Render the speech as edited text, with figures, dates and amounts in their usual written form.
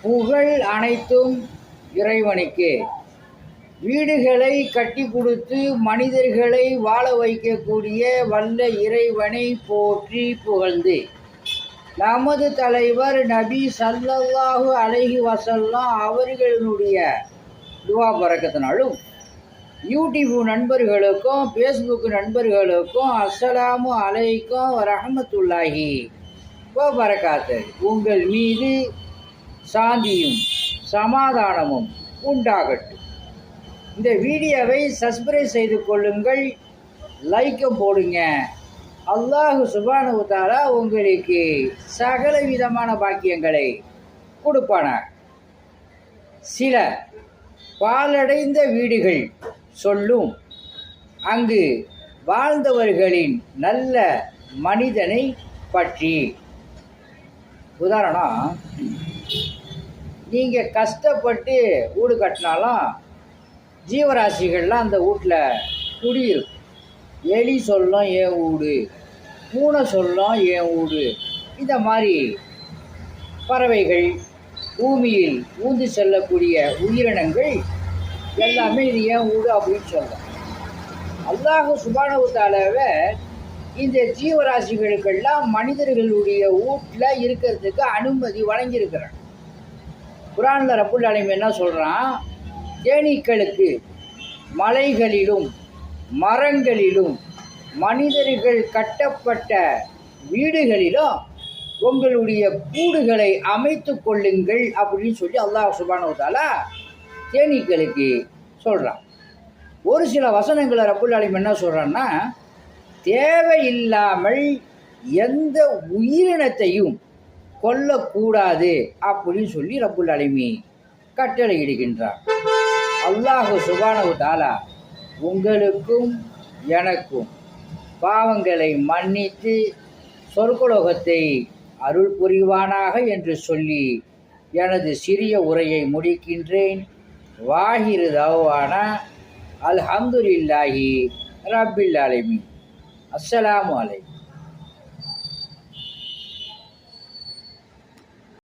புகழ் அனைத்தும் இறைவனுக்கே. வீடுகளை கட்டி கொடுத்து மனிதர்களை வாழ வைக்கக்கூடிய வல்ல இறைவனை போற்றி புகழ்ந்து, நமது தலைவர் நபி ஸல்லல்லாஹு அலைஹி வஸல்லம் அவர்களுடைய துவா பரக்கத்தினாலும் யூடியூப் நண்பர்களுக்கும் ஃபேஸ்புக் நண்பர்களுக்கும் அஸ்ஸலாமு அலைக்கும் வரஹ்மத்துல்லாஹி வபரகாத்து உங்கள் மீது சாந்தியும் சமாதானமும் உண்டாகட்டும். இந்த வீடியோவை சப்ஸ்கிரைப் செய்து கொள்ளுங்கள், லைக்கும் போடுங்க. அல்லாஹ் சுப்ஹானஹு வ தஆலா உங்களுக்கு சகல விதமான பாக்கியங்களை கொடுப்பானார். சில பாலடைந்த வீடுகள் சொல்லும் அங்கு வாழ்ந்தவர்களின் நல்ல மனிதனை பற்றி. உதாரணம், நீங்கள் கஷ்டப்பட்டு வீடு கட்டினாலும் ஜீவராசிகள்லாம் அந்த வீட்டில் குடியிருக்கும். எலி சொல்லும் என் வீடு, பூனை சொல்லும் என் வீடு, இந்த மாதிரி பறவைகள், பூமியில் ஊந்து செல்லக்கூடிய உயிரினங்கள் எல்லாமே இது என் வீடு அப்படின்னு சொல்லும். அல்லாஹ் சுப்ஹானஹு வ தஆலாவை இந்த ஜீவராசிகளுக்கெல்லாம் மனிதர்களுடைய வீட்டில் இருக்கிறதுக்கு அனுமதி வழங்கியிருக்கிறான். குர்ஆனில் ரப்புல் ஆலமீன் என்ன சொல்கிறான்? தேனீக்களுக்கு மலைகளிலும் மரங்களிலும் மனிதர்கள் கட்டப்பட்ட வீடுகளிலும் உங்களுடைய கூடுகளை அமைத்து கொள்ளுங்கள் அப்படின்னு சொல்லி அல்லாஹ் சுப்ஹானஹு வ தஆலா தேனீக்களுக்கு சொல்கிறான். ஒரு சில வசனங்களை ரப்புல் ஆலமீன் என்ன சொல்கிறான்னா, தேவையில்லாமல் எந்த உயிரினத்தையும் கொல்லக்கூடாது அப்படின்னு சொல்லி ரப்புல் ஆலமீன் கட்டளை இடுகின்றார். அல்லாஹ் சுப்ஹானஹு வ தஆலா உங்களுக்கும் எனக்கும் பாவங்களை மன்னித்து சொர்க்கலோகத்தை அருள் புரிவானாக என்று சொல்லி எனது சிறிய உரையை முடிக்கின்றேன். வாஹிரு தஅவானா அல்ஹம்துலில்லாஹி ரப்பில் ஆலமீன். அஸ்ஸலாமு அலைக்கும்.